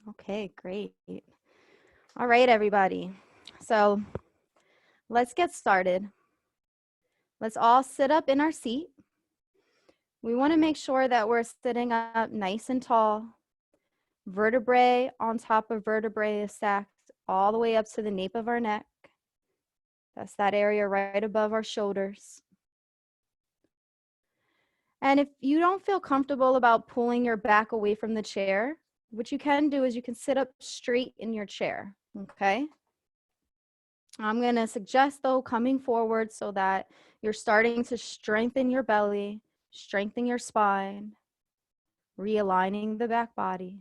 Okay, great. All right, everybody. So let's get started. Let's all sit up in our seat. We want to make sure that we're sitting up nice and tall. Vertebrae on top of vertebrae is stacked all the way up to the nape of our neck. That's that area right above our shoulders. And if you don't feel comfortable about pulling your back away from the chair, what you can do is you can sit up straight in your chair, okay? I'm going to suggest, though, coming forward so that you're starting to strengthen your belly, strengthen your spine, realigning the back body.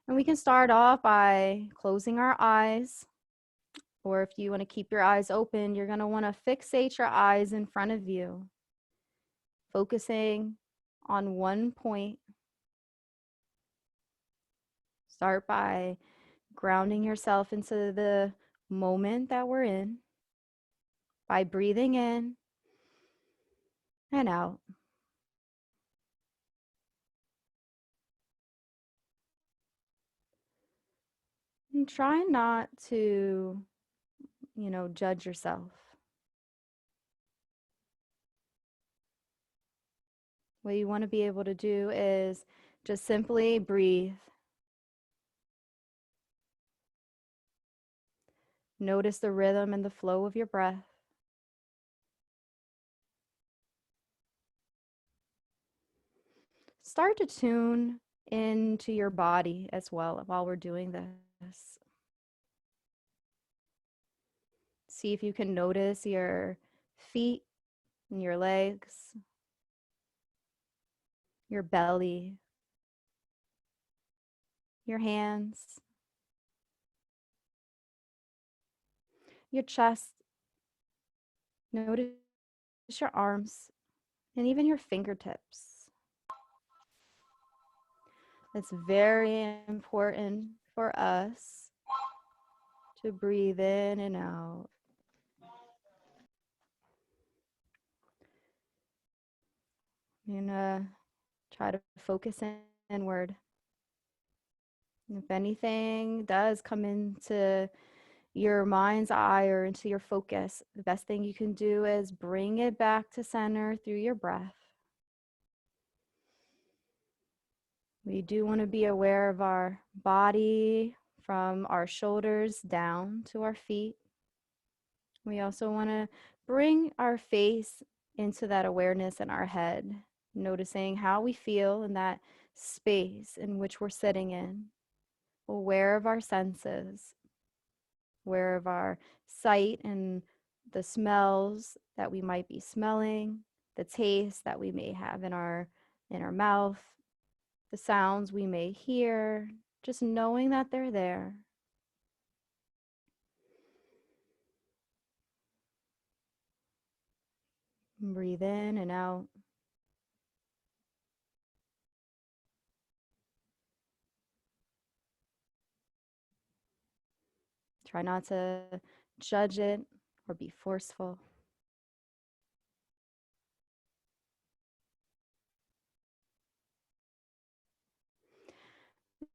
And we can start off by closing our eyes, or if you want to keep your eyes open, you're going to want to fixate your eyes in front of you, focusing on one point. Start by grounding yourself into the moment that we're in by breathing in and out. And try not to, judge yourself. What you want to be able to do is just simply breathe. Notice the rhythm and the flow of your breath. Start to tune into your body as well while we're doing this. See if you can notice your feet and your legs, your belly, your hands, your chest. Notice your arms and even your fingertips. It's very important for us to breathe in and out. I'm gonna try to focus inward. If anything does come into your mind's eye or into your focus, the best thing you can do is bring it back to center through your breath. We do want to be aware of our body from our shoulders down to our feet. We also want to bring our face into that awareness in our head, noticing how we feel in that space in which we're sitting in, aware of our senses, aware of our sight and the smells that we might be smelling, the taste that we may have in our mouth, the sounds we may hear, just knowing that they're there. Breathe in and out. Try not to judge it or be forceful.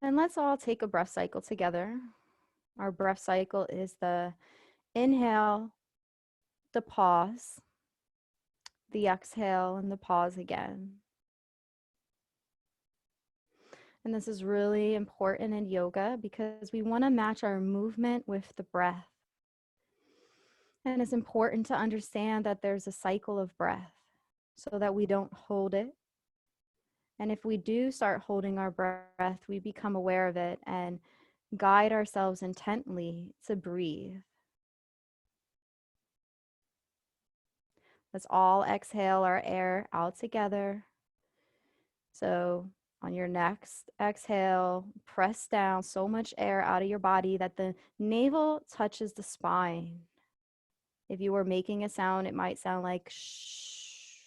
And let's all take a breath cycle together. Our breath cycle is the inhale, the pause, the exhale, and the pause again. And this is really important in yoga because we want to match our movement with the breath. And it's important to understand that there's a cycle of breath so that we don't hold it. And if we do start holding our breath, we become aware of it and guide ourselves intently to breathe. Let's all exhale our air out together. So on your next exhale, press down so much air out of your body that the navel touches the spine. If you were making a sound, it might sound like shh.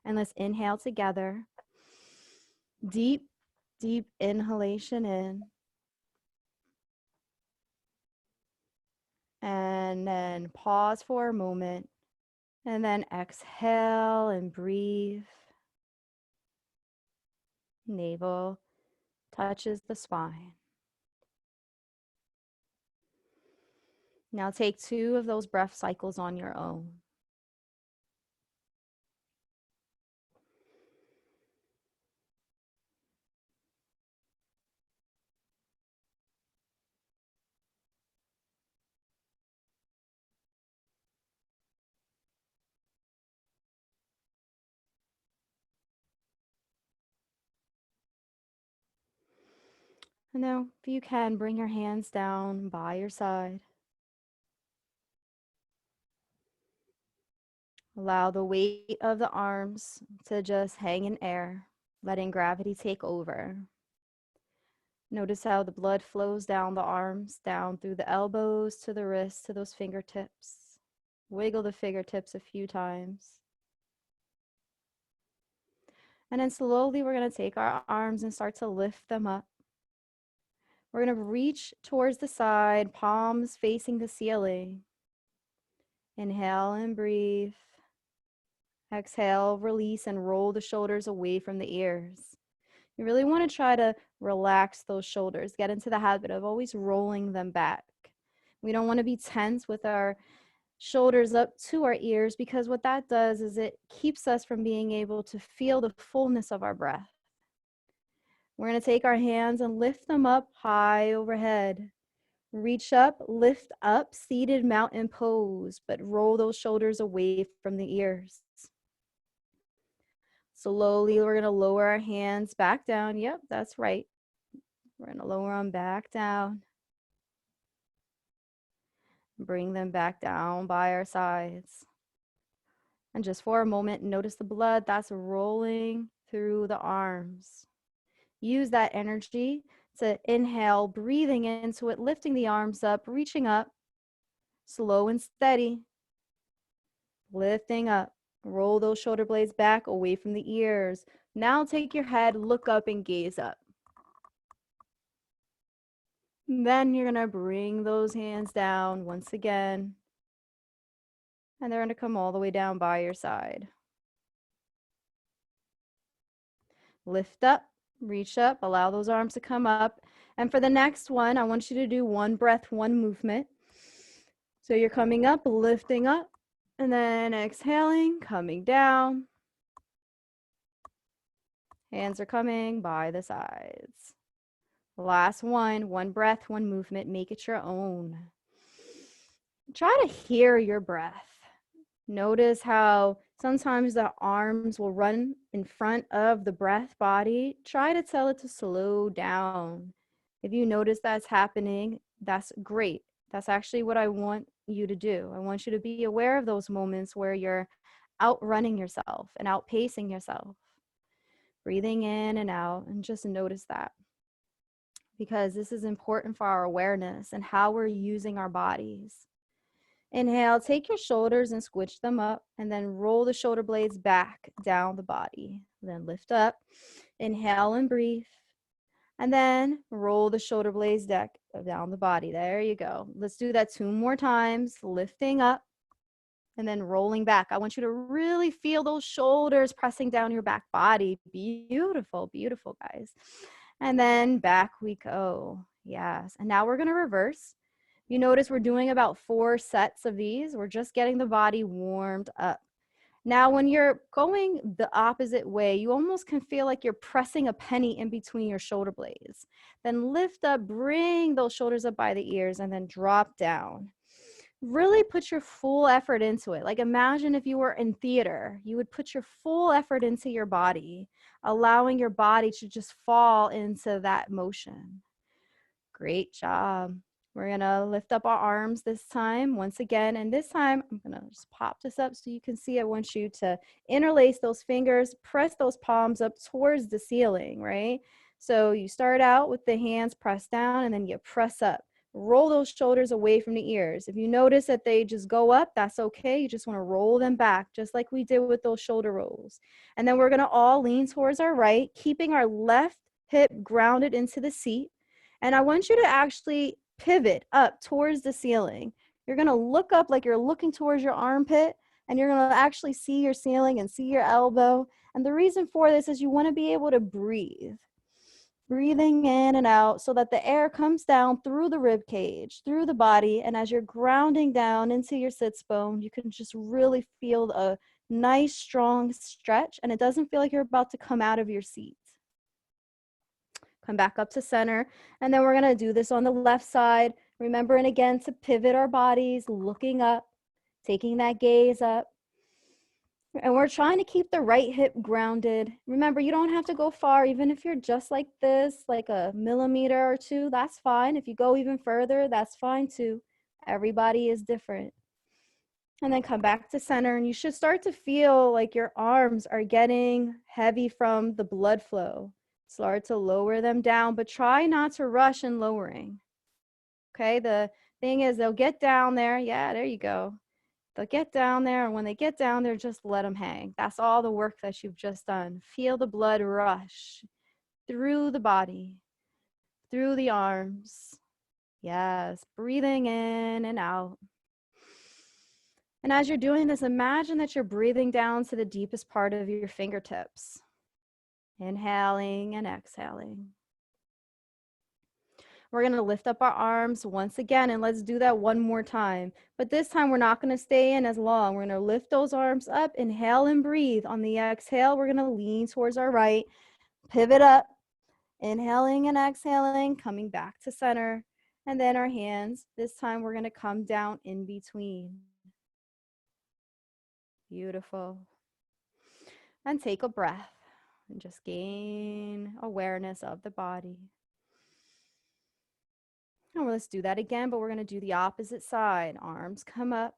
And let's inhale together. Deep, deep inhalation in. And then pause for a moment. And then exhale and breathe. Navel touches the spine. Now take 2 of those breath cycles on your own. And now, if you can, bring your hands down by your side. Allow the weight of the arms to just hang in air, letting gravity take over. Notice how the blood flows down the arms, down through the elbows to the wrists to those fingertips. Wiggle the fingertips a few times. And then slowly we're going to take our arms and start to lift them up. We're going to reach towards the side, palms facing the ceiling. Inhale and breathe. Exhale, release, and roll the shoulders away from the ears. You really want to try to relax those shoulders. Get into the habit of always rolling them back. We don't want to be tense with our shoulders up to our ears, because what that does is it keeps us from being able to feel the fullness of our breath. We're going to take our hands and lift them up high overhead. Reach up, lift up, seated mountain pose, but roll those shoulders away from the ears. Slowly, we're going to lower our hands back down. Yep, that's right. We're going to lower them back down. Bring them back down by our sides. And just for a moment, notice the blood that's rolling through the arms. Use that energy to inhale, breathing into it, lifting the arms up, reaching up, slow and steady. Lifting up. Roll those shoulder blades back away from the ears. Now take your head, look up, and gaze up. Then you're going to bring those hands down once again. And they're going to come all the way down by your side. Lift up, reach up, allow those arms to come up. And for the next one, I want you to do one breath, one movement. So you're coming up, lifting up, and then exhaling, coming down. Hands are coming by the sides. Last one breath, one movement. Make it your own. Try to hear your breath. Notice how sometimes the arms will run in front of the breath body. Try to tell it to slow down. If you notice that's happening, that's great. That's actually what I want you to do. I want you to be aware of those moments where you're outrunning yourself and outpacing yourself. Breathing in and out, and just notice that. Because this is important for our awareness and how we're using our bodies. Inhale, take your shoulders and squish them up, and then roll the shoulder blades back down the body. Then lift up, inhale and breathe, and then roll the shoulder blades down the body. There you go. Let's do that 2 more times, lifting up and then rolling back. I want you to really feel those shoulders pressing down your back body. Beautiful, beautiful, guys. And then back we go. Yes. And now we're going to reverse. You notice we're doing about 4 sets of these. We're just getting the body warmed up. Now, when you're going the opposite way, you almost can feel like you're pressing a penny in between your shoulder blades. Then lift up, bring those shoulders up by the ears, and then drop down. Really put your full effort into it. Like imagine if you were in theater, you would put your full effort into your body, allowing your body to just fall into that motion. Great job. We're going to lift up our arms this time once again. And this time, I'm going to just pop this up so you can see. I want you to interlace those fingers, press those palms up towards the ceiling, right? So you start out with the hands pressed down and then you press up. Roll those shoulders away from the ears. If you notice that they just go up, that's okay. You just want to roll them back, just like we did with those shoulder rolls. And then we're going to all lean towards our right, keeping our left hip grounded into the seat. And I want you to actually pivot up towards the ceiling. You're going to look up like you're looking towards your armpit, and you're going to actually see your ceiling and see your elbow. And the reason for this is you want to be able to breathe. Breathing in and out so that the air comes down through the rib cage, through the body. And as you're grounding down into your sits bone, you can just really feel a nice, strong stretch. And it doesn't feel like you're about to come out of your seat. Come back up to center. And then we're going to do this on the left side. Remembering again to pivot our bodies, looking up, taking that gaze up. And we're trying to keep the right hip grounded. Remember, you don't have to go far. Even if you're just like this, like a millimeter or two, that's fine. If you go even further, that's fine too. Everybody is different. And then come back to center, and you should start to feel like your arms are getting heavy from the blood flow. Start to lower them down, but try not to rush in lowering. Okay, the thing is they'll get down there. Yeah, there you go. They'll get down there, and when they get down there, just let them hang. That's all the work that you've just done. Feel the blood rush through the body, through the arms. Yes, breathing in and out. And as you're doing this, imagine that you're breathing down to the deepest part of your fingertips. Inhaling and exhaling. We're going to lift up our arms once again, and let's do that one more time. But this time, we're not going to stay in as long. We're going to lift those arms up, inhale and breathe. On the exhale, we're going to lean towards our right, pivot up, inhaling and exhaling, coming back to center. And then our hands, this time we're going to come down in between. Beautiful. And take a breath and just gain awareness of the body. And let's do that again, but we're going to do the opposite side. Arms come up.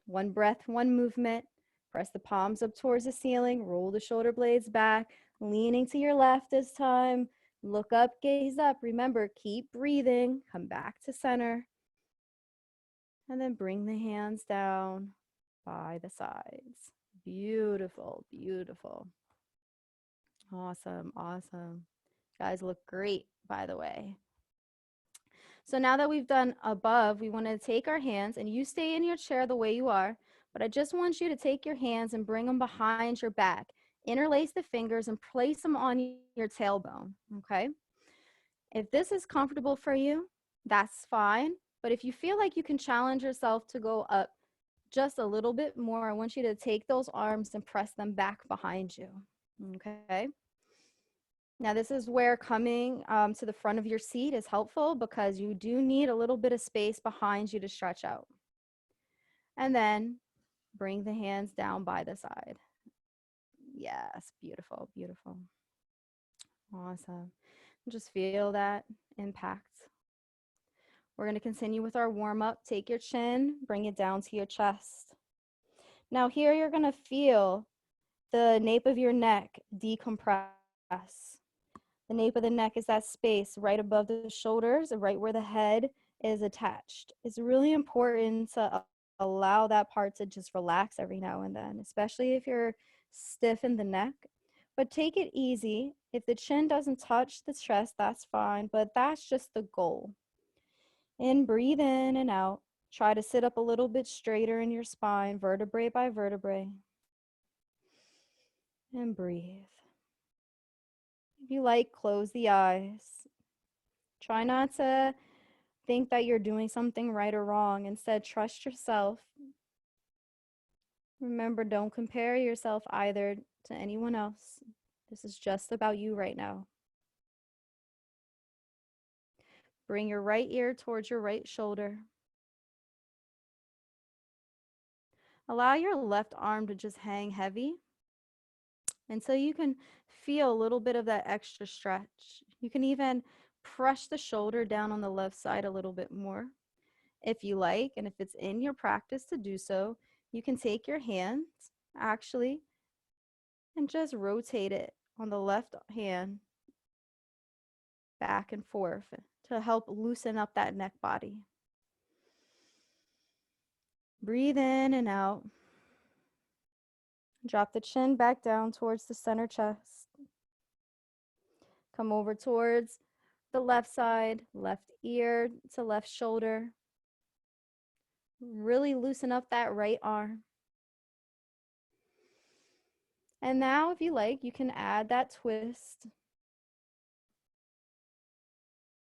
One breath, one movement. Press the palms up towards the ceiling. Roll the shoulder blades back. Leaning to your left this time. Look up, gaze up. Remember, keep breathing. Come back to center. And then bring the hands down by the sides. Beautiful, beautiful. Awesome, awesome. You guys look great, by the way. So now that we've done above, we want to take our hands, and you stay in your chair the way you are, but I just want you to take your hands and bring them behind your back. Interlace the fingers and place them on your tailbone, okay? If this is comfortable for you, that's fine. But if you feel like you can challenge yourself to go up just a little bit more, I want you to take those arms and press them back behind you, okay? Now, this is where coming to the front of your seat is helpful because you do need a little bit of space behind you to stretch out. And then bring the hands down by the side. Yes, beautiful, beautiful. Awesome. Just feel that impact. We're going to continue with our warm-up. Take your chin, bring it down to your chest. Now here you're going to feel the nape of your neck decompress. The nape of the neck is that space right above the shoulders, right where the head is attached. It's really important to allow that part to just relax every now and then, especially if you're stiff in the neck. But take it easy. If the chin doesn't touch the chest, that's fine, but that's just the goal. And breathe in and out. Try to sit up a little bit straighter in your spine, vertebrae by vertebrae. And breathe. If you like, close the eyes. Try not to think that you're doing something right or wrong. Instead, trust yourself. Remember, don't compare yourself either to anyone else. This is just about you right now. Bring your right ear towards your right shoulder. Allow your left arm to just hang heavy until you can feel a little bit of that extra stretch. You can even press the shoulder down on the left side a little bit more if you like, and if it's in your practice to do so, you can take your hands actually and just rotate it on the left hand back and forth to help loosen up that neck body. Breathe in and out. Drop the chin back down towards the center chest. Come over towards the left side, left ear to left shoulder. Really loosen up that right arm. And now, if you like, you can add that twist.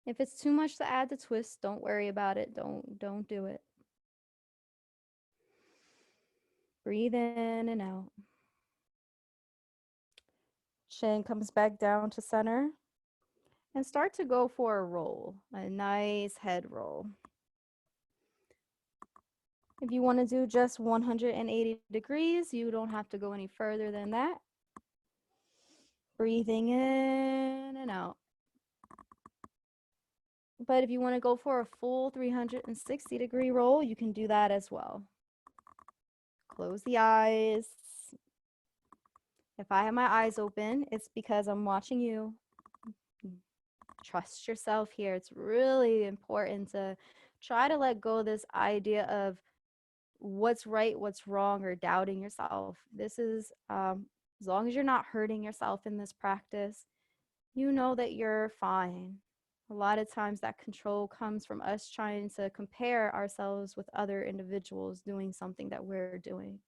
If it's too much to add the twist, don't worry about it. Don't do it. Breathe in and out. Chin comes back down to center. And start to go for a roll, a nice head roll. If you want to do just 180 degrees, you don't have to go any further than that. Breathing in and out. But if you want to go for a full 360-degree roll, you can do that as well. Close the eyes. If I have my eyes open, it's because I'm watching you. Trust yourself here. It's really important to try to let go of this idea of what's right, what's wrong, or doubting yourself. This is, as long as you're not hurting yourself in this practice, you know that you're fine. A lot of times that control comes from us trying to compare ourselves with other individuals doing something that we're doing.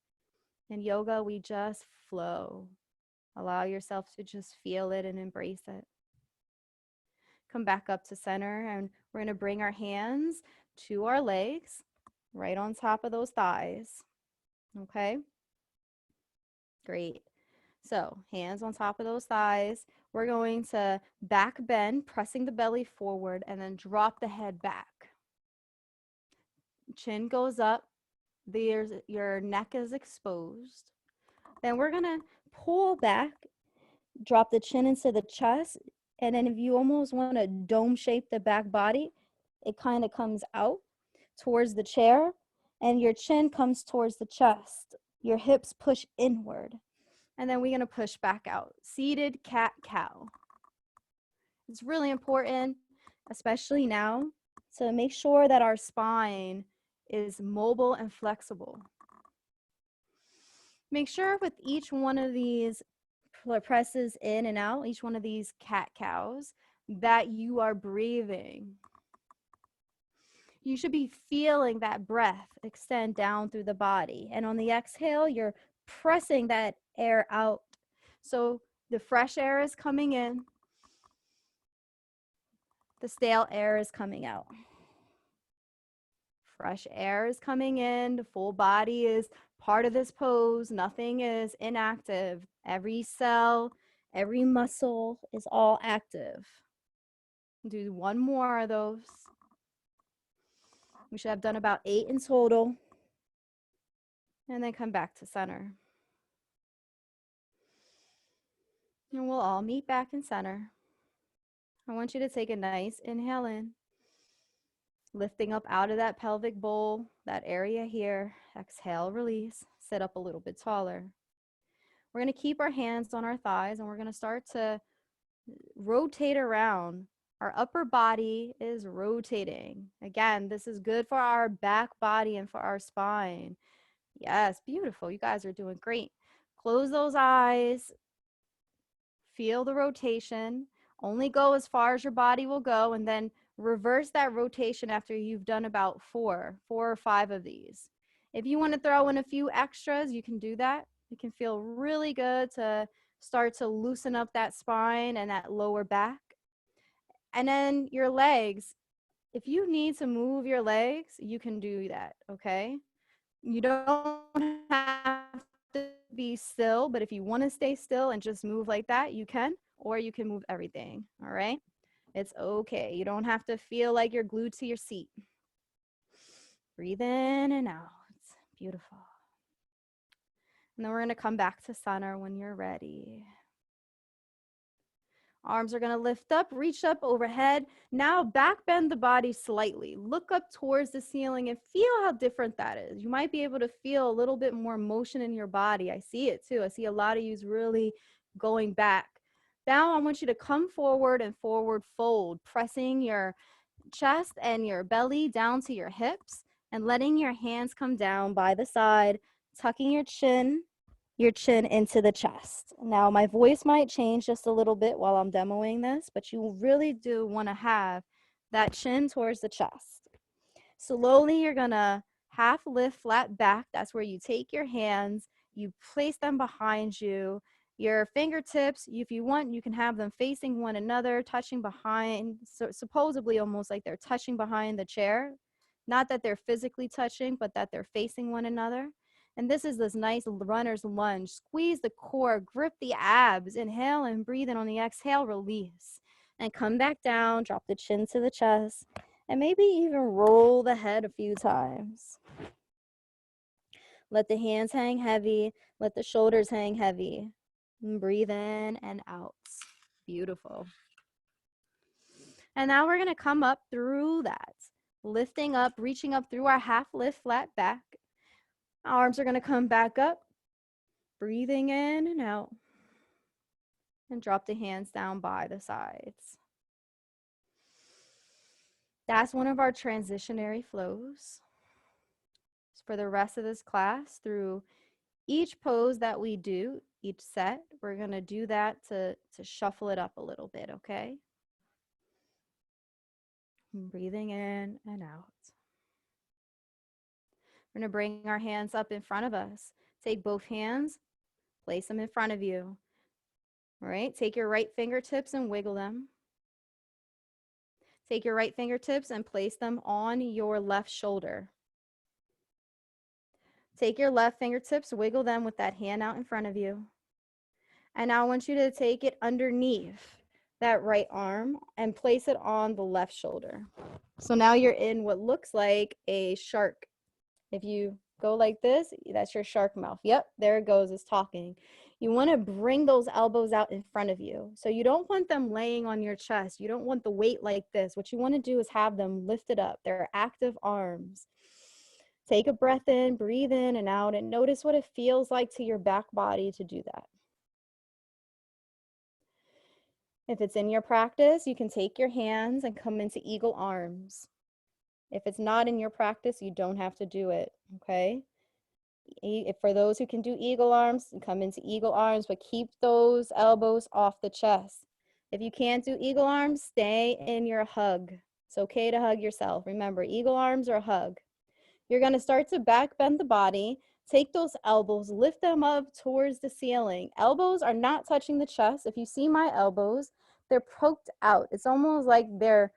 In yoga, we just flow. Allow yourself to just feel it and embrace it. Come back up to center, and we're going to bring our hands to our legs, right on top of those thighs. Okay? Great. So hands on top of those thighs. We're going to back bend, pressing the belly forward, and then drop the head back. Chin goes up. Your neck is exposed. Then we're going to pull back, drop the chin into the chest. And then if you almost want to dome shape the back body, it kind of comes out towards the chair, and your chin comes towards the chest. Your hips push inward. And then we're going to push back out. Seated cat-cow. It's really important, especially now, to make sure that our spine is mobile and flexible. Make sure with each one of these presses in and out, each one of these cat-cows, that you are breathing. You should be feeling that breath extend down through the body. And on the exhale, you're pressing that air out. So the fresh air is coming in. The stale air is coming out. Fresh air is coming in. The full body is part of this pose. Nothing is inactive. Every cell, every muscle is all active. Do one more of those. We should have done about 8 in total. And then come back to center. And we'll all meet back in center. I want you to take a nice inhale in, lifting up out of that pelvic bowl, that area here. Exhale, release, sit up a little bit taller. We're going to keep our hands on our thighs, and we're going to start to rotate around. Our upper body is rotating. Again, this is good for our back body and for our spine. Yes, beautiful. You guys are doing great. Close those eyes. Feel the rotation. Only go as far as your body will go, and then reverse that rotation after you've done about 4 or 5 of these. If you want to throw in a few extras, you can do that. It can feel really good to start to loosen up that spine and that lower back. And then your legs, if you need to move your legs, you can do that, okay? You don't have to be still, but if you want to stay still and just move like that, you can, or you can move everything, all right? It's okay. You don't have to feel like you're glued to your seat. Breathe in and out. Beautiful. And then we're going to come back to center when you're ready. Arms are going to lift up, reach up overhead. Now back bend the body slightly. Look up towards the ceiling and feel how different that is. You might be able to feel a little bit more motion in your body. I see it too. I see a lot of yous really going back. Now I want you to come forward and forward fold, pressing your chest and your belly down to your hips and letting your hands come down by the side, tucking your chin into the chest. Now my voice might change just a little bit while I'm demoing this, but you really do want to have that chin towards the chest. Slowly you're gonna half lift flat back. That's where you take your hands, you place them behind you, Your fingertips, if you want, you can have them facing one another, touching behind, so supposedly almost like they're touching behind the chair. Not that they're physically touching, but that they're facing one another. And this is this nice runner's lunge. Squeeze the core, grip the abs, inhale and breathe in on the exhale, release. And come back down, drop the chin to the chest, and maybe even roll the head a few times. Let the hands hang heavy, let the shoulders hang heavy. And breathe in and out. Beautiful. And now we're gonna come up through that. Lifting up, reaching up through our half lift flat back. Arms are gonna come back up. Breathing in and out. And drop the hands down by the sides. That's one of our transitionary flows. For the rest of this class, through each pose that we do, each set, we're going to do that to shuffle it up a little bit, okay? Breathing in and out. We're going to bring our hands up in front of us. Take both hands, place them in front of you. All right, take your right fingertips and wiggle them. Take your right fingertips and place them on your left shoulder. Take your left fingertips, wiggle them with that hand out in front of you. And now I want you to take it underneath that right arm and place it on the left shoulder. So now you're in what looks like a shark. If you go like this, that's your shark mouth. Yep, there it goes, it's talking. You want to bring those elbows out in front of you. So you don't want them laying on your chest. You don't want the weight like this. What you want to do is have them lifted up. They're active arms. Take a breath in, breathe in and out, and notice what it feels like to your back body to do that. If it's in your practice, you can take your hands and come into eagle arms. If it's not in your practice, you don't have to do it, okay? For those who can do eagle arms, come into eagle arms, but keep those elbows off the chest. If you can't do eagle arms, stay in your hug. It's okay to hug yourself. Remember, eagle arms or a hug. You're going to start to back bend the body. Take those elbows, lift them up towards the ceiling. Elbows are not touching the chest. If you see my elbows, they're poked out. It's almost like they're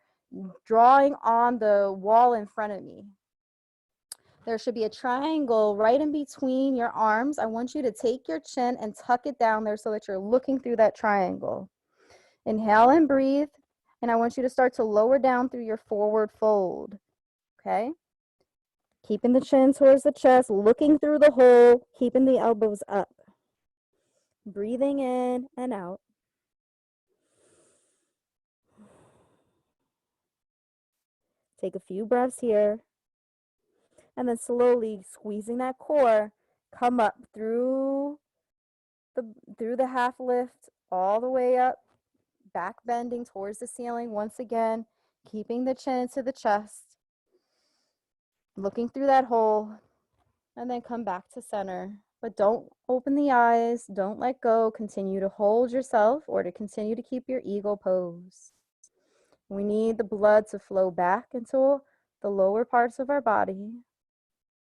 drawing on the wall in front of me. There should be a triangle right in between your arms. I want you to take your chin and tuck it down there so that you're looking through that triangle. Inhale and breathe. And I want you to start to lower down through your forward fold. Okay? Keeping the chin towards the chest, looking through the hole, keeping the elbows up. Breathing in and out. Take a few breaths here. And then slowly squeezing that core, come up through the half lift, all the way up, back bending towards the ceiling once again, keeping the chin to the chest, looking through that hole, and then come back to center. But don't open the eyes, don't let go, continue to hold yourself or to continue to keep your eagle pose. We need the blood to flow back into the lower parts of our body.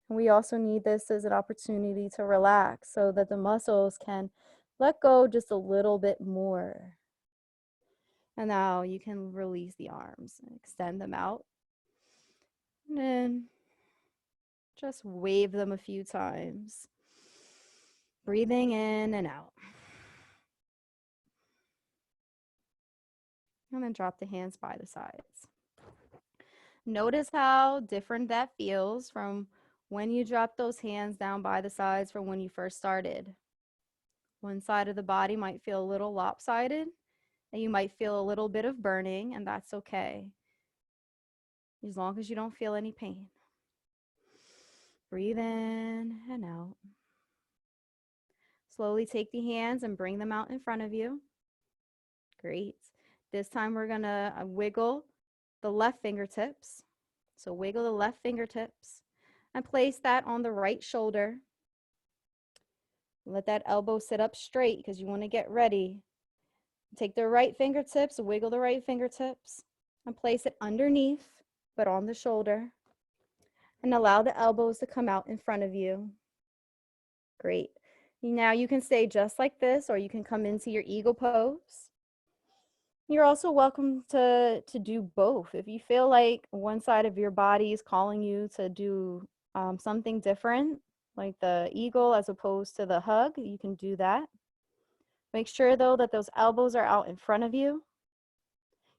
And we also need this as an opportunity to relax so that the muscles can let go just a little bit more. And now you can release the arms and extend them out. And then just wave them a few times. Breathing in and out. And then drop the hands by the sides. Notice how different that feels from when you drop those hands down by the sides from when you first started. One side of the body might feel a little lopsided, and you might feel a little bit of burning, and that's okay, as long as you don't feel any pain. Breathe in and out. Slowly take the hands and bring them out in front of you. Great. This time we're going to wiggle the left fingertips. So wiggle the left fingertips and place that on the right shoulder. Let that elbow sit up straight because you want to get ready. Take the right fingertips, wiggle the right fingertips, and place it underneath, but on the shoulder. And allow the elbows to come out in front of you. Great. Now you can stay just like this, or you can come into your eagle pose. You're also welcome to do both. If you feel like one side of your body is calling you to do something different, like the eagle as opposed to the hug, you can do that. Make sure though that those elbows are out in front of you.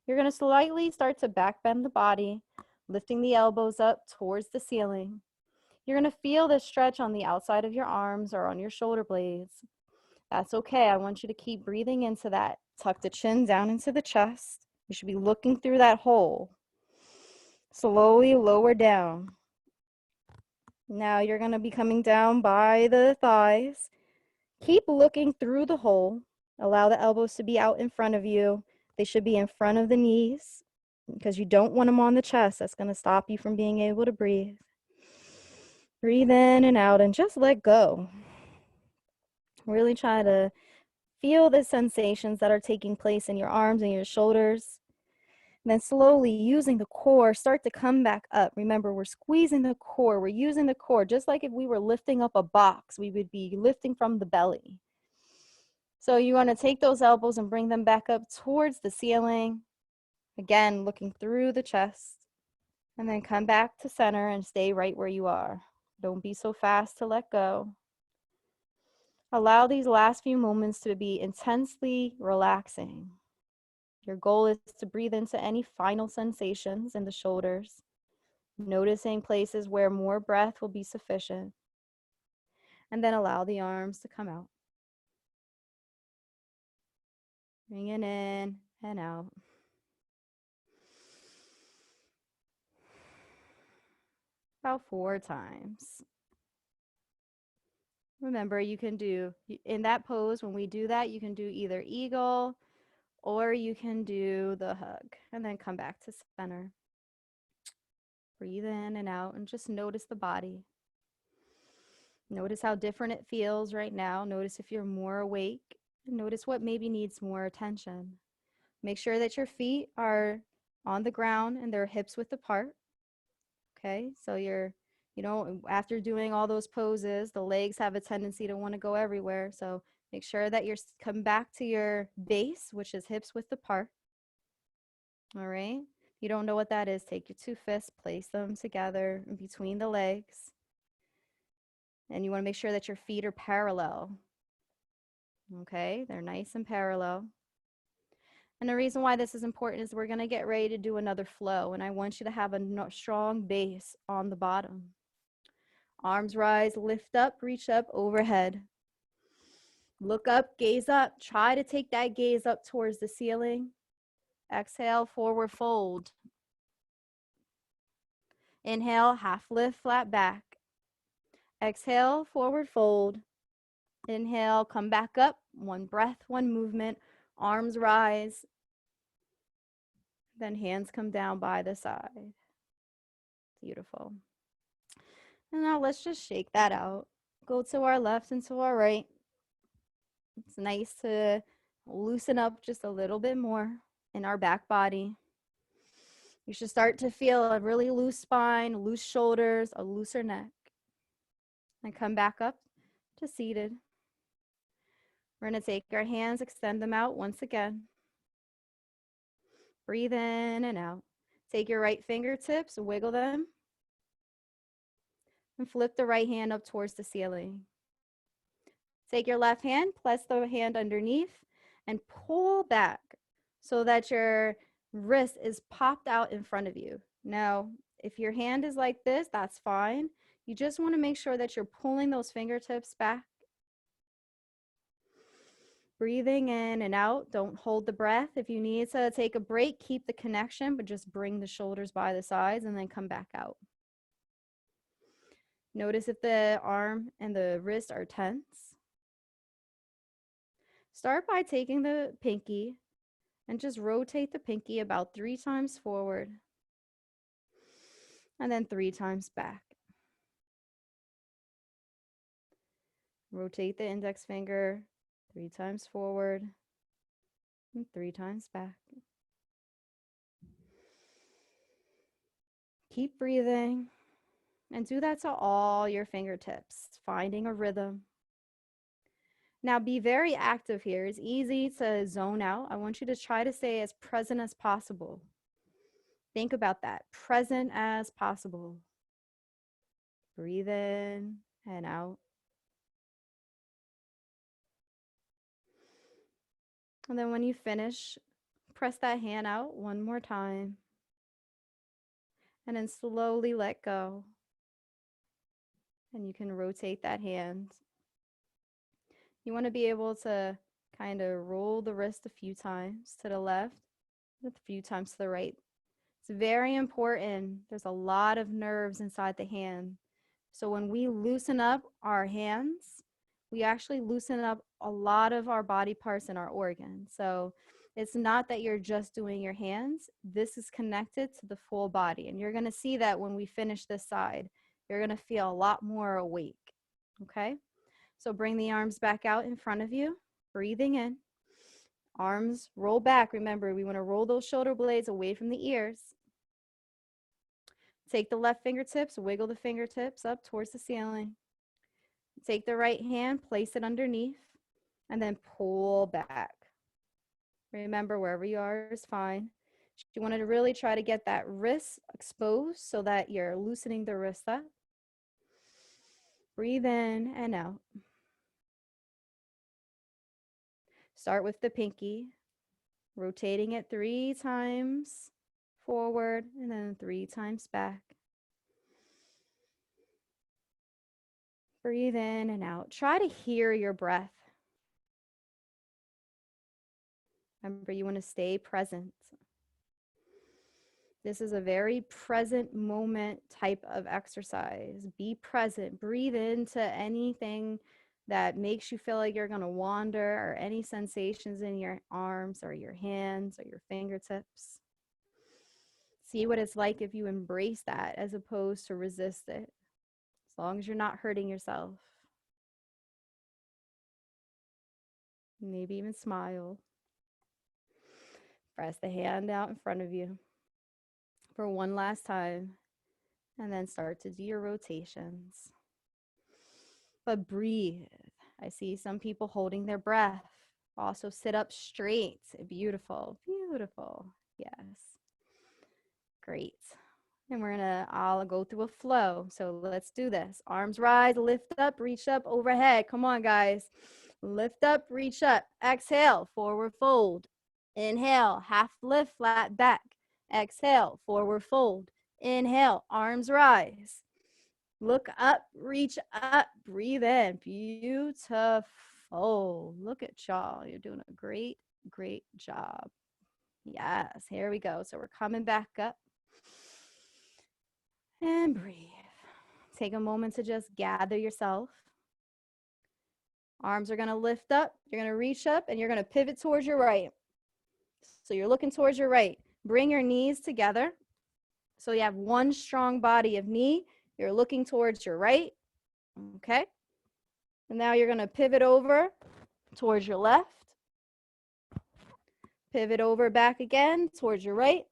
You're going to slightly start to back bend the body, lifting the elbows up towards the ceiling. You're going to feel this stretch on the outside of your arms or on your shoulder blades. That's okay. I want you to keep breathing into that. Tuck the chin down into the chest. You should be looking through that hole. Slowly lower down. Now you're going to be coming down by the thighs. Keep looking through the hole. Allow the elbows to be out in front of you. They should be in front of the knees because you don't want them on the chest. That's going to stop you from being able to breathe. Breathe in and out and just let go. Really try to feel the sensations that are taking place in your arms and your shoulders. And then slowly using the core, start to come back up. Remember, we're squeezing the core. We're using the core. Just like if we were lifting up a box, we would be lifting from the belly. So you want to take those elbows and bring them back up towards the ceiling. Again, looking through the chest. And then come back to center and stay right where you are. Don't be so fast to let go. Allow these last few moments to be intensely relaxing. Your goal is to breathe into any final sensations in the shoulders, noticing places where more breath will be sufficient, and then allow the arms to come out. Bring it in and out. About 4 times. Remember, you can do, in that pose, when we do that, you can do either eagle or you can do the hug and then come back to center. Breathe in and out and just notice the body. Notice how different it feels right now. Notice if you're more awake. Notice what maybe needs more attention. Make sure that your feet are on the ground and they're hips width apart. Okay, so after doing all those poses, the legs have a tendency to want to go everywhere. So make sure that you're come back to your base, which is hips width apart. All right. If you don't know what that is, take your 2 fists, place them together in between the legs. And you want to make sure that your feet are parallel. Okay, they're nice and parallel. And the reason why this is important is we're going to get ready to do another flow, and I want you to have a strong base on the bottom. Arms rise, lift up, reach up overhead. Look up, gaze up. Try to take that gaze up towards the ceiling. Exhale, forward fold. Inhale, half lift, flat back. Exhale, forward fold. Inhale, come back up. 1 breath, 1 movement. Arms rise. Then hands come down by the side. Beautiful. And now let's just shake that out. Go to our left and to our right. It's nice to loosen up just a little bit more in our back body. You should start to feel a really loose spine, loose shoulders, a looser neck. And come back up to seated. We're going to take our hands, extend them out once again. Breathe in and out. Take your right fingertips, wiggle them, and flip the right hand up towards the ceiling. Take your left hand, place the hand underneath, and pull back so that your wrist is popped out in front of you. Now, if your hand is like this, that's fine. You just want to make sure that you're pulling those fingertips back. Breathing in and out. Don't hold the breath. If you need to take a break, keep the connection, but just bring the shoulders by the sides and then come back out. Notice if the arm and the wrist are tense. Start by taking the pinky and just rotate the pinky about 3 times forward and then 3 times back. Rotate the index finger 3 times forward and 3 times back. Keep breathing and do that to all your fingertips, finding a rhythm. Now be very active here. It's easy to zone out. I want you to try to stay as present as possible. Think about that. Present as possible. Breathe in and out. And then when you finish, press that hand out one more time. And then slowly let go. And you can rotate that hand. You want to be able to kind of roll the wrist a few times to the left, a few times to the right. It's very important. There's a lot of nerves inside the hand. So when we loosen up our hands, we actually loosen up a lot of our body parts and our organs. So it's not that you're just doing your hands. This is connected to the full body. And you're going to see that when we finish this side, you're going to feel a lot more awake. Okay? So bring the arms back out in front of you, breathing in. Arms roll back. Remember, we want to roll those shoulder blades away from the ears. Take the left fingertips, wiggle the fingertips up towards the ceiling. Take the right hand, place it underneath, and then pull back. Remember, wherever you are is fine. You want to really try to get that wrist exposed so that you're loosening the wrist up. Breathe in and out. Start with the pinky, rotating it 3 times forward and then 3 times back. Breathe in and out. Try to hear your breath. Remember, you want to stay present. This is a very present moment type of exercise. Be present. Breathe into anything that makes you feel like you're going to wander, or any sensations in your arms or your hands or your fingertips. See what it's like if you embrace that as opposed to resist it, as long as you're not hurting yourself. Maybe even smile. Press the hand out in front of you for one last time, and then start to do your rotations. But breathe. I see some people holding their breath. Also sit up straight. Beautiful, beautiful. Yes. Great. And I'll go through a flow. So let's do this. Arms rise, lift up, reach up overhead. Come on, guys. Lift up, reach up. Exhale, forward fold. Inhale, half lift, flat back. Exhale, forward fold. Inhale, arms rise. Look up, reach up, breathe in. Beautiful. Look at y'all. You're doing a great, great job. Yes, here we go. So we're coming back up. And breathe. Take a moment to just gather yourself. Arms are going to lift up. You're going to reach up and you're going to pivot towards your right. So you're looking towards your right. Bring your knees together. So you have one strong body of knee. You're looking towards your right. Okay. And now you're going to pivot over towards your left. Pivot over back again towards your right.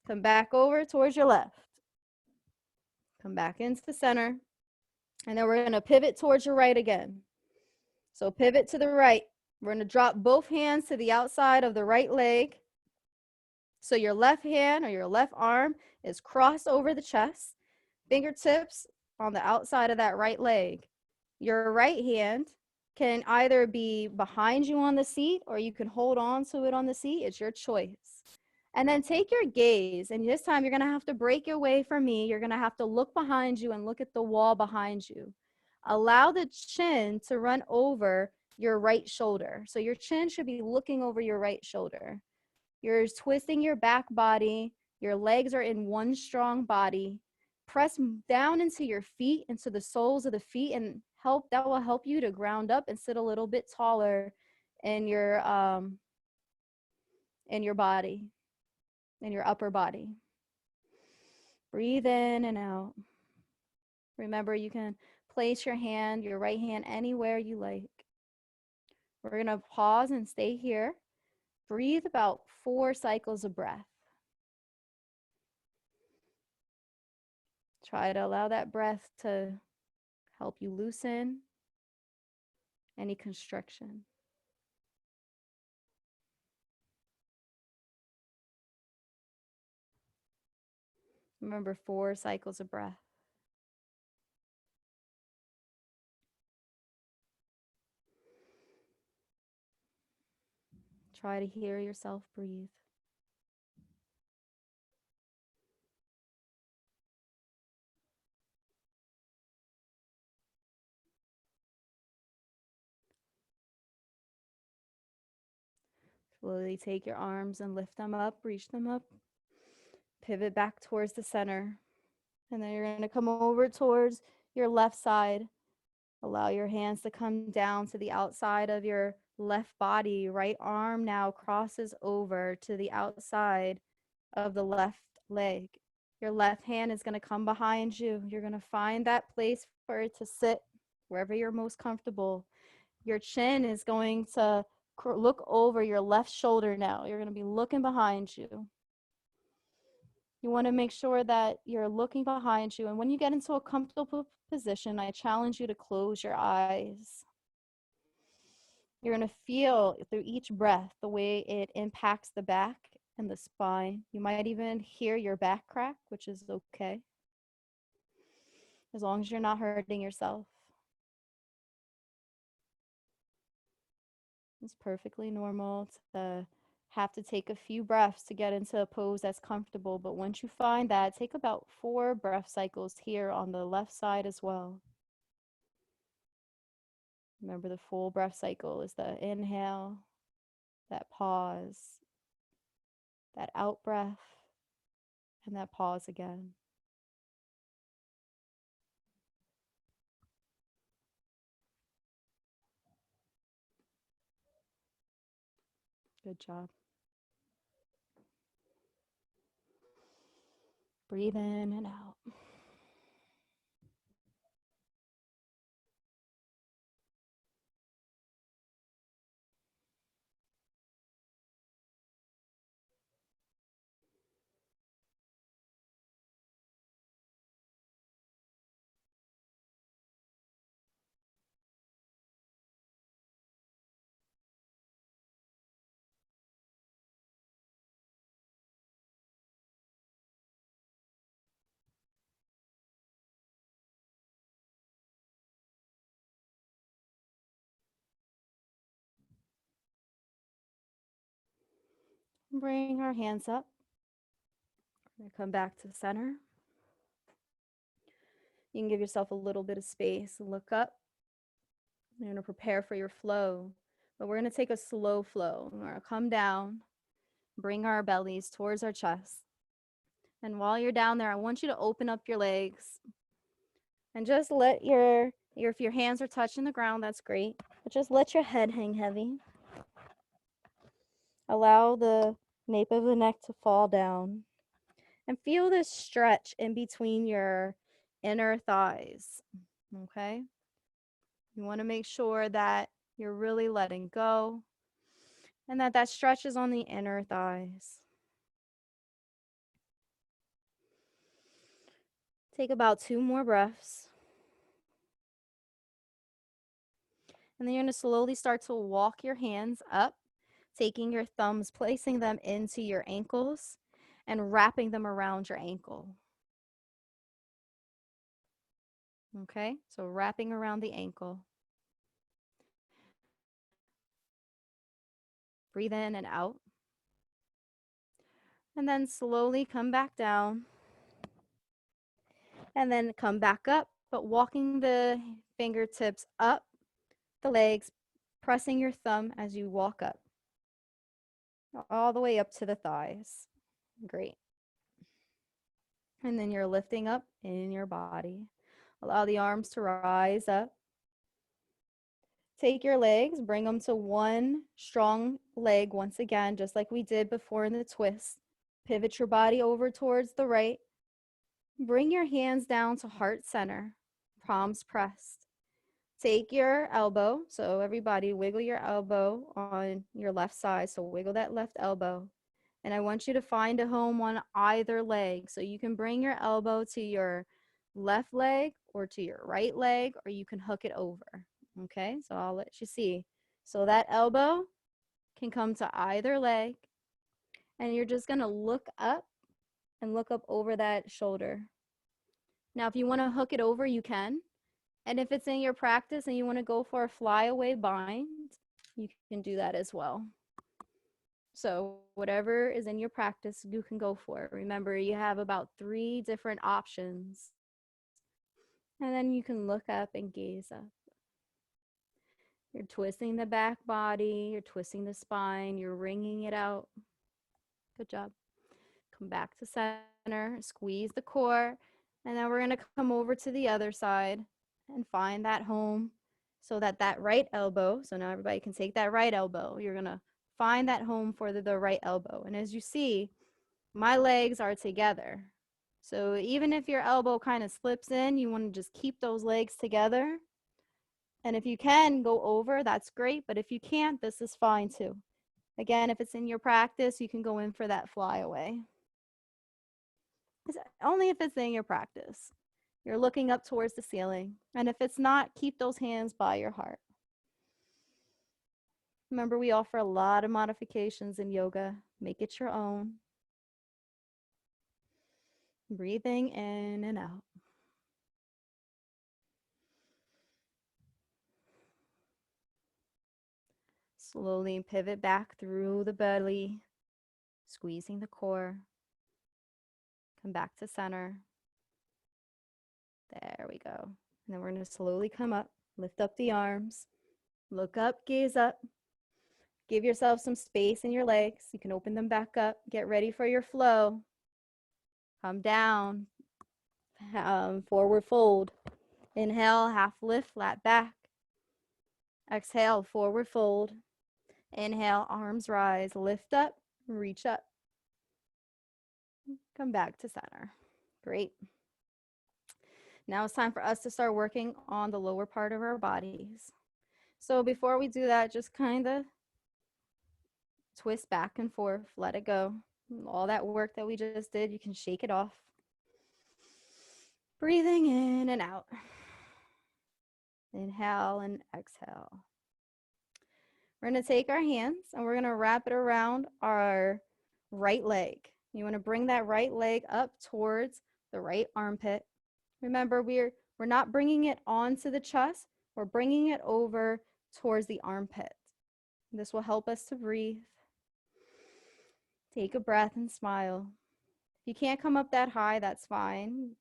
Come back over towards your left. Come back into the center. And then we're going to pivot towards your right again. So pivot to the right. We're going to drop both hands to the outside of the right leg. So your left hand or your left arm is crossed over the chest. Fingertips on the outside of that right leg. Your right hand can either be behind you on the seat or you can hold on to it on the seat. It's your choice. And then take your gaze, and this time you're going to have to break away from me. You're going to have to look behind you and look at the wall behind you. Allow the chin to run over your right shoulder. So your chin should be looking over your right shoulder. You're twisting your back body. Your legs are in one strong body. Press down into your feet, into the soles of the feet, and that will help you to ground up and sit a little bit taller in your body, in your upper body. Breathe in and out. Remember, you can place your right hand anywhere you like. We're going to pause and stay here. Breathe about 4 cycles of breath. Try to allow that breath to help you loosen any constriction. Remember 4 cycles of breath. Try to hear yourself breathe. Slowly take your arms and lift them up, reach them up. Pivot back towards the center. And then you're going to come over towards your left side. Allow your hands to come down to the outside of your left body. Right arm now crosses over to the outside of the left leg. Your left hand is going to come behind you. You're going to find that place for it to sit wherever you're most comfortable. Your chin is going to look over your left shoulder now. You're going to be looking behind you. You want to make sure that you're looking behind you. And when you get into a comfortable position, I challenge you to close your eyes. You're going to feel through each breath the way it impacts the back and the spine. You might even hear your back crack, which is okay, as long as you're not hurting yourself. It's perfectly normal to have to take a few breaths to get into a pose that's comfortable. But once you find that, take about 4 breath cycles here on the left side as well. Remember, the full breath cycle is the inhale, that pause, that out breath, and that pause again. Good job. Breathe in and out. Bring our hands up. We're going to come back to center. You can give yourself a little bit of space. Look up. You're going to prepare for your flow. But we're going to take a slow flow. We're going to come down, bring our bellies towards our chest. And while you're down there, I want you to open up your legs and just let if your hands are touching the ground, that's great. But just let your head hang heavy. Allow the nape of the neck to fall down. And feel this stretch in between your inner thighs, okay? You want to make sure that you're really letting go and that stretch is on the inner thighs. Take about 2 more breaths. And then you're going to slowly start to walk your hands up, taking your thumbs, placing them into your ankles, and wrapping them around your ankle. Okay, so wrapping around the ankle. Breathe in and out. And then slowly come back down. And then come back up, but walking the fingertips up the legs, pressing your thumb as you walk up, all the way up to the thighs. Great. And then you're lifting up in your body. Allow the arms to rise up. Take your legs, bring them to one strong leg once again, just like we did before in the twist. Pivot your body over towards the right. Bring your hands down to heart center, palms pressed. Take your elbow, so everybody wiggle your elbow on your left side, so wiggle that left elbow. And I want you to find a home on either leg, so you can bring your elbow to your left leg or to your right leg, or you can hook it over. Okay, so I'll let you see. So that elbow can come to either leg, and you're just gonna look up and look up over that shoulder. Now, if you wanna hook it over, you can. And if it's in your practice and you wanna go for a flyaway bind, you can do that as well. So whatever is in your practice, you can go for it. Remember, you have about 3 different options. And then you can look up and gaze up. You're twisting the back body, you're twisting the spine, you're wringing it out. Good job. Come back to center, squeeze the core, and then we're going to come over to the other side and find that home so that that right elbow, so now everybody can take that right elbow. You're going to find that home for the right elbow. And as you see, my legs are together. So even if your elbow kind of slips in, you want to just keep those legs together. And if you can go over, that's great. But if you can't, this is fine too. Again, if it's in your practice, you can go in for that flyaway. It's only if it's in your practice. You're looking up towards the ceiling. And if it's not, keep those hands by your heart. Remember, we offer a lot of modifications in yoga. Make it your own. Breathing in and out. Slowly pivot back through the belly, squeezing the core. Come back to center. There we go. And then we're going to slowly come up, lift up the arms, look up, gaze up. Give yourself some space in your legs. You can open them back up. Get ready for your flow. Come down, forward fold. Inhale, half lift, flat back. Exhale, forward fold. Inhale, arms rise, lift up, reach up. Come back to center. Great. Now it's time for us to start working on the lower part of our bodies. So before we do that, just kind of twist back and forth, let it go. All that work that we just did, you can shake it off. Breathing in and out. Inhale and exhale. We're going to take our hands and we're going to wrap it around our right leg. You want to bring that right leg up towards the right armpit. Remember, we're not bringing it onto the chest. We're bringing it over towards the armpit. This will help us to breathe. Take a breath and smile. If you can't come up that high, that's fine.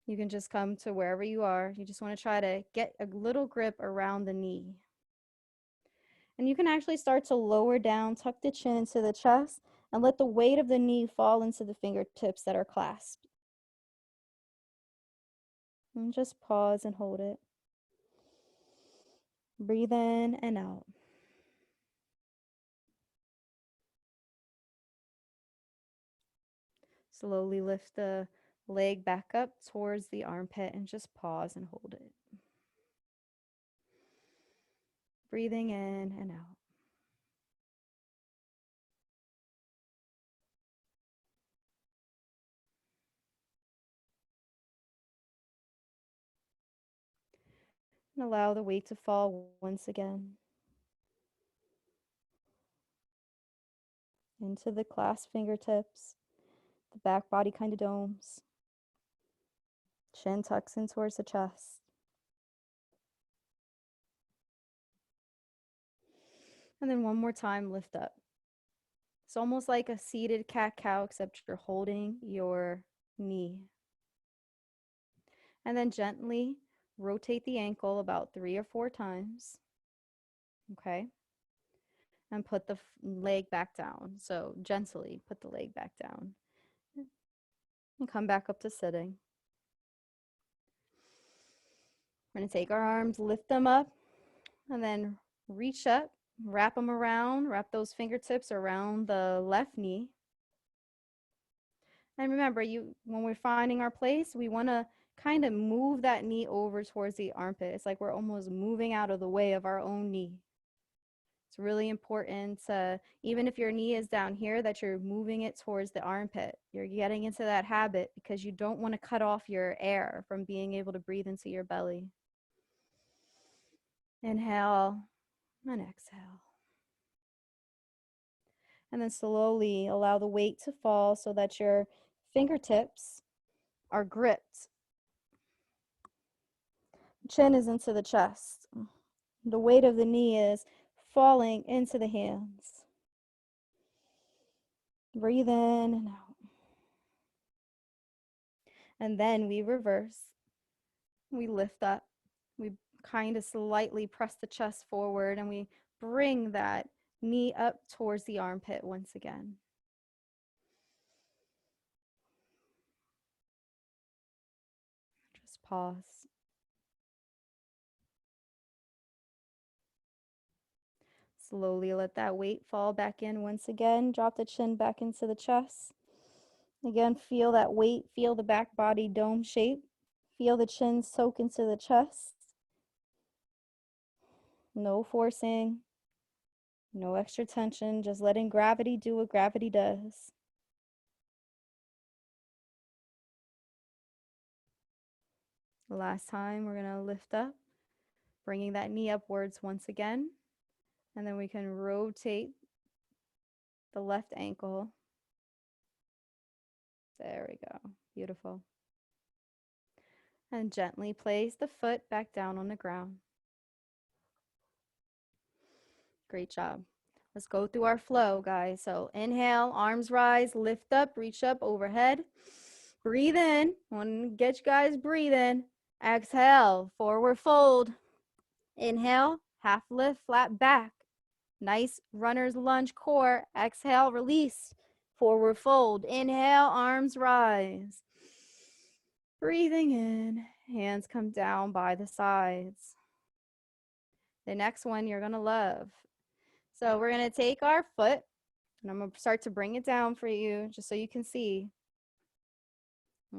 You can just come to wherever you are. You just want to try to get a little grip around the knee. And you can actually start to lower down, tuck the chin into the chest, and let the weight of the knee fall into the fingertips that are clasped. And just pause and hold it. Breathe in and out. Slowly lift the leg back up towards the armpit and just pause and hold it. Breathing in and out. And allow the weight to fall once again into the clasped fingertips, the back body kind of domes. Chin tucks in towards the chest. And then one more time, lift up. It's almost like a seated cat-cow, except you're holding your knee. And then gently rotate the ankle about 3 or 4 times. Okay? And put the leg back down. So gently put the leg back down. And come back up to sitting. We're going to take our arms, lift them up, and then reach up, wrap them around, wrap those fingertips around the left knee. And remember, when we're finding our place, we want to kind of move that knee over towards the armpit. It's like we're almost moving out of the way of our own knee. It's really important to, even if your knee is down here, that you're moving it towards the armpit. You're getting into that habit because you don't want to cut off your air from being able to breathe into your belly. Inhale and exhale. And then slowly allow the weight to fall so that your fingertips are gripped. Chin is into the chest. The weight of the knee is falling into the hands. Breathe in and out. And then we reverse. We lift up. We kind of slightly press the chest forward and we bring that knee up towards the armpit once again. Just pause. Slowly let that weight fall back in once again. Drop the chin back into the chest. Again, feel that weight. Feel the back body dome shape. Feel the chin soak into the chest. No forcing. No extra tension. Just letting gravity do what gravity does. Last time, we're going to lift up, bringing that knee upwards once again. And then we can rotate the left ankle. There we go. Beautiful. And gently place the foot back down on the ground. Great job. Let's go through our flow, guys. So inhale, arms rise, lift up, reach up overhead. Breathe in. I want to get you guys breathing. Exhale, forward fold. Inhale, half lift, flat back. Nice runner's lunge core. Exhale, release. Forward fold. Inhale, arms rise. Breathing in, hands come down by the sides. The next one you're going to love. So we're going to take our foot, and I'm going to start to bring it down for you just so you can see.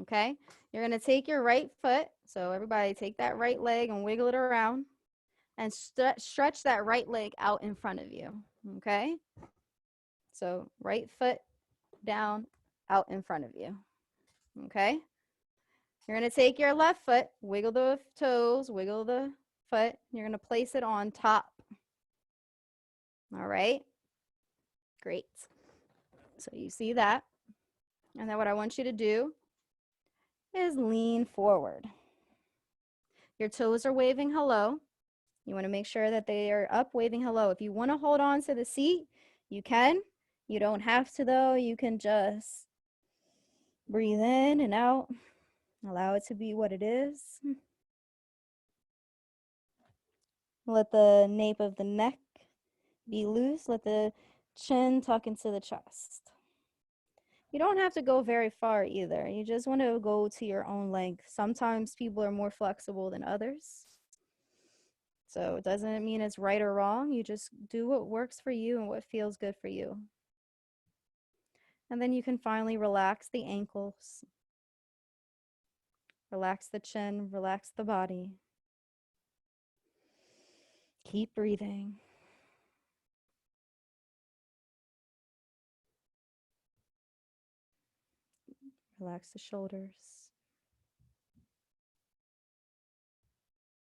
Okay? You're going to take your right foot. So everybody take that right leg and wiggle it around. And stretch that right leg out in front of you. Okay? So right foot down, out in front of you. Okay? You're going to take your left foot, wiggle the toes, wiggle the foot. You're going to place it on top. All right? Great. So you see that. And then what I want you to do is lean forward. Your toes are waving hello. You want to make sure that they are up waving hello. If you want to hold on to the seat, you can. You don't have to though. You can just breathe in and out. Allow it to be what it is. Let the nape of the neck be loose. Let the chin tuck into the chest. You don't have to go very far either. You just want to go to your own length. Sometimes people are more flexible than others. So it doesn't mean it's right or wrong. You just do what works for you and what feels good for you. And then you can finally relax the ankles. Relax the chin, relax the body. Keep breathing. Relax the shoulders.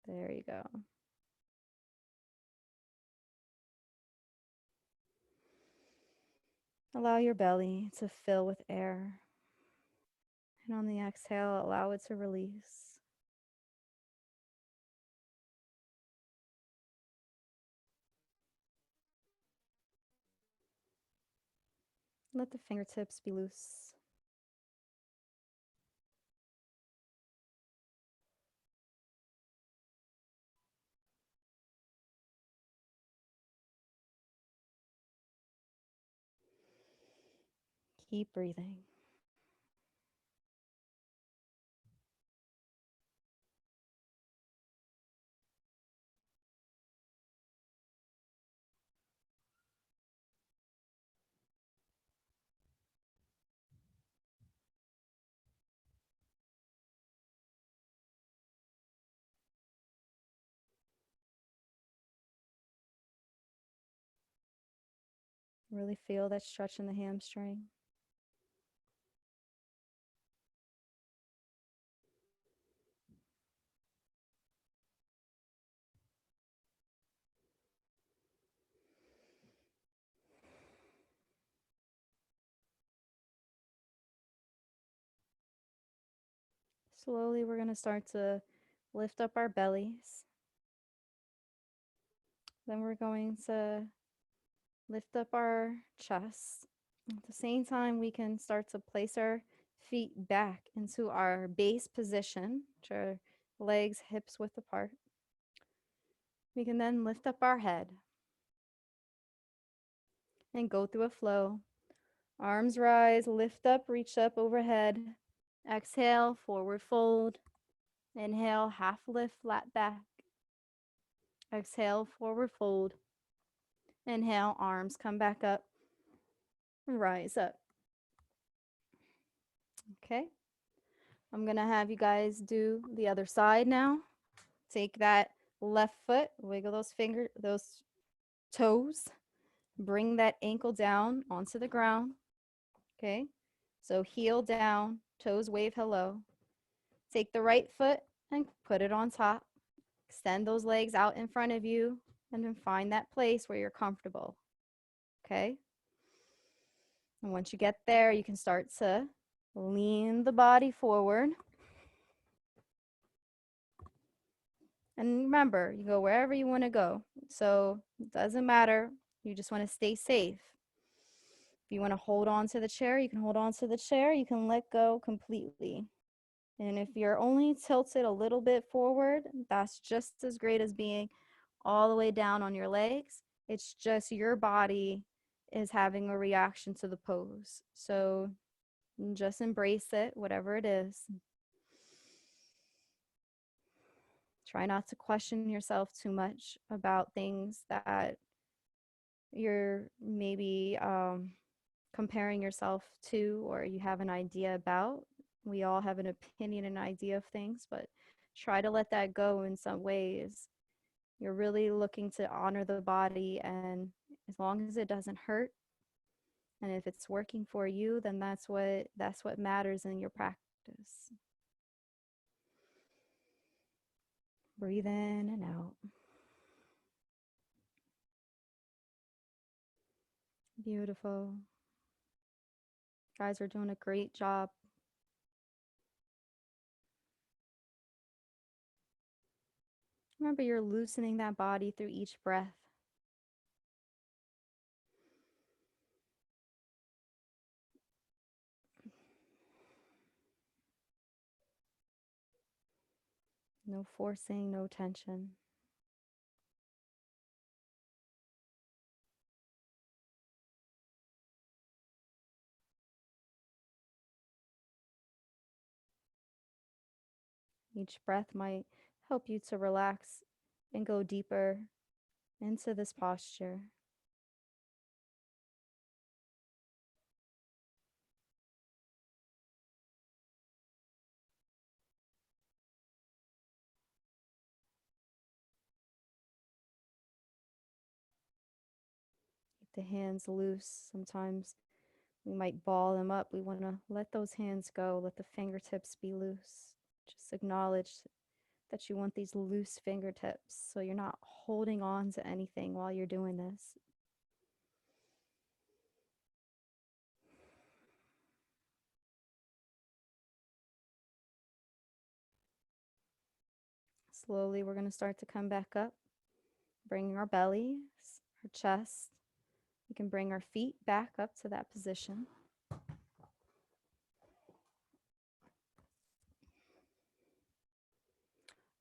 There you go. Allow your belly to fill with air. And on the exhale, allow it to release. Let the fingertips be loose. Keep breathing. Really feel that stretch in the hamstring. Slowly, we're going to start to lift up our bellies. Then we're going to lift up our chest. At the same time, we can start to place our feet back into our base position, which are legs, hips width apart. We can then lift up our head and go through a flow. Arms rise, lift up, reach up overhead. Exhale, forward fold. Inhale, half lift, flat back. Exhale, forward fold. Inhale, arms come back up. Rise up. Okay. I'm going to have you guys do the other side now. Take that left foot, wiggle those toes. Bring that ankle down onto the ground. Okay. So heel down, toes wave hello. Take the right foot and put it on top. Extend those legs out in front of you and then find that place where you're comfortable. Okay. And once you get there, you can start to lean the body forward. And remember, you go wherever you want to go. So it doesn't matter. You just want to stay safe. If you want to hold on to the chair, you can hold on to the chair. You can let go completely. And if you're only tilted a little bit forward, that's just as great as being all the way down on your legs. It's just your body is having a reaction to the pose. So just embrace it, whatever it is. Try not to question yourself too much about things that you're maybe comparing yourself to or you have an idea about. We all have an opinion and idea of things, but try to let that go in some ways. You're really looking to honor the body, and as long as it doesn't hurt, and if it's working for you, then that's what matters in your practice. Breathe in and out. Beautiful. Guys are doing a great job. Remember, you're loosening that body through each breath. No forcing, no tension. Each breath might help you to relax and go deeper into this posture. Keep the hands loose. Sometimes we might ball them up. We want to let those hands go, let the fingertips be loose. Just acknowledge that you want these loose fingertips so you're not holding on to anything while you're doing this. Slowly, we're going to start to come back up, bringing our bellies, our chest. We can bring our feet back up to that position.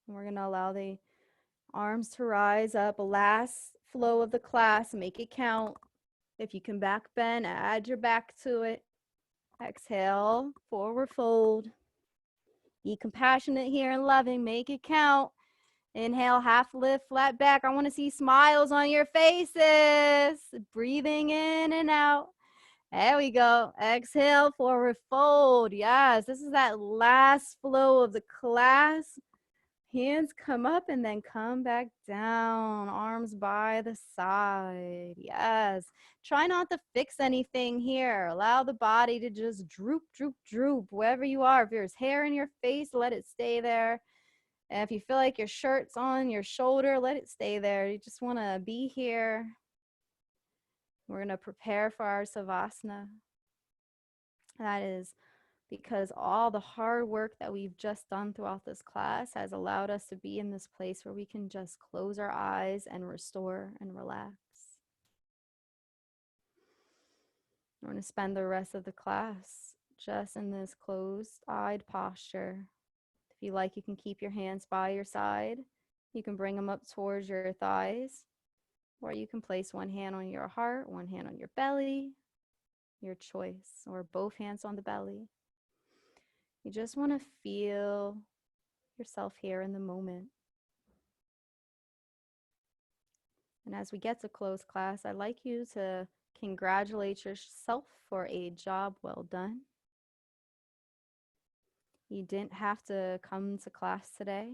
And we're going to allow the arms to rise up. Last flow of the class, make it count. If you can back bend, add your back to it. Exhale, forward fold. Be compassionate here and loving, make it count. Inhale, half lift, flat back. I want to see smiles on your faces. Breathing in and out. There we go. Exhale, forward fold. Yes, this is that last flow of the class. Hands come up and then come back down. Arms by the side. Yes. Try not to fix anything here. Allow the body to just droop, droop, droop wherever you are. If there's hair in your face, let it stay there. And if you feel like your shirt's on your shoulder, let it stay there. You just want to be here. We're going to prepare for our Savasana. That is because all the hard work that we've just done throughout this class has allowed us to be in this place where we can just close our eyes and restore and relax. We're going to spend the rest of the class just in this closed-eyed posture. If you like, you can keep your hands by your side. You can bring them up towards your thighs, or you can place one hand on your heart, one hand on your belly, your choice, or both hands on the belly. You just want to feel yourself here in the moment. And as we get to close class, I'd like you to congratulate yourself for a job well done. You didn't have to come to class today,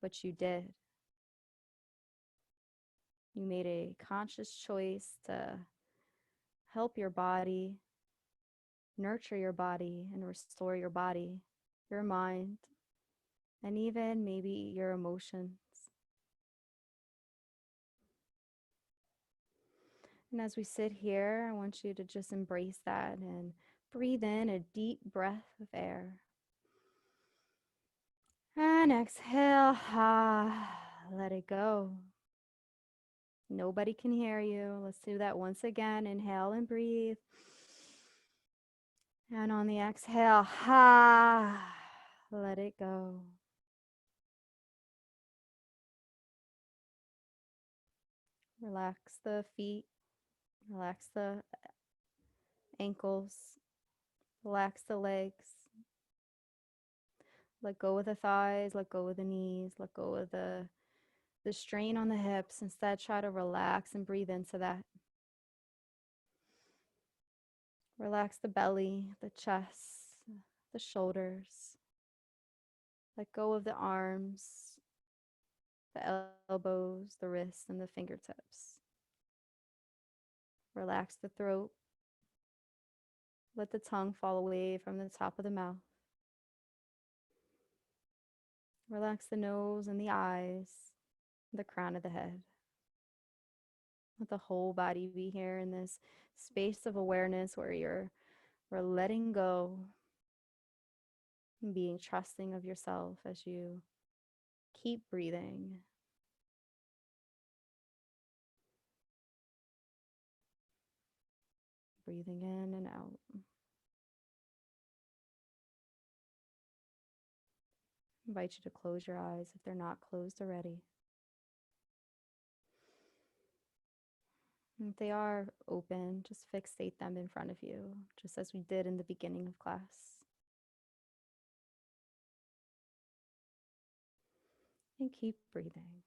but you did. You made a conscious choice to help your body, nurture your body, and restore your body, your mind, and even maybe your emotions. And as we sit here, I want you to just embrace that and breathe in a deep breath of air. And exhale, let it go. Nobody can hear you. Let's do that once again. Inhale and breathe. And on the exhale, let it go. Relax the feet, relax the ankles, relax the legs. Let go of the thighs, let go of the knees, let go of the strain on the hips. Instead, try to relax and breathe into that. Relax the belly, the chest, the shoulders. Let go of the arms, the elbows, the wrists, and the fingertips. Relax the throat. Let the tongue fall away from the top of the mouth. Relax the nose and the eyes, the crown of the head. Let the whole body be here in this space of awareness where we're letting go and being trusting of yourself as you keep breathing. Breathing in and out. I invite you to close your eyes if they're not closed already. And if they are open, just fixate them in front of you, just as we did in the beginning of class. And keep breathing.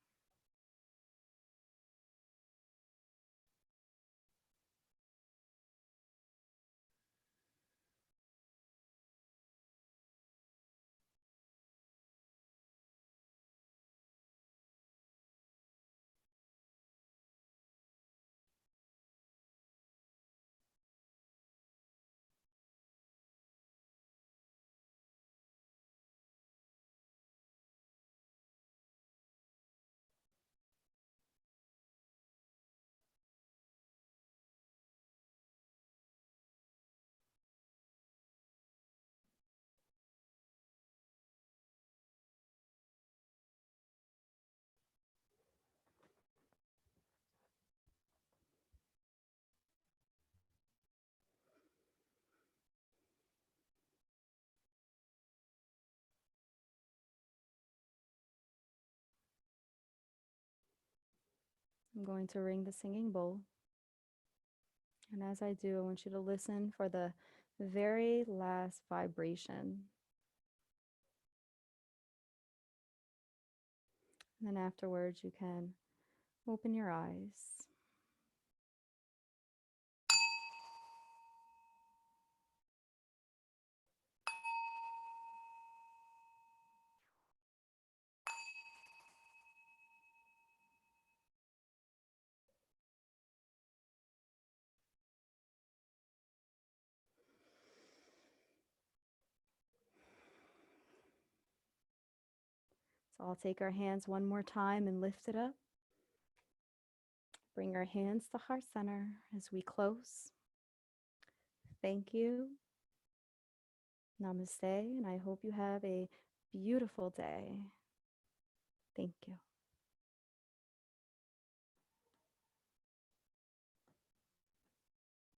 I'm going to ring the singing bowl. And as I do, I want you to listen for the very last vibration. And then afterwards, you can open your eyes. So I'll take our hands one more time and lift it up. Bring our hands to heart center as we close. Thank you. Namaste, and I hope you have a beautiful day. Thank you.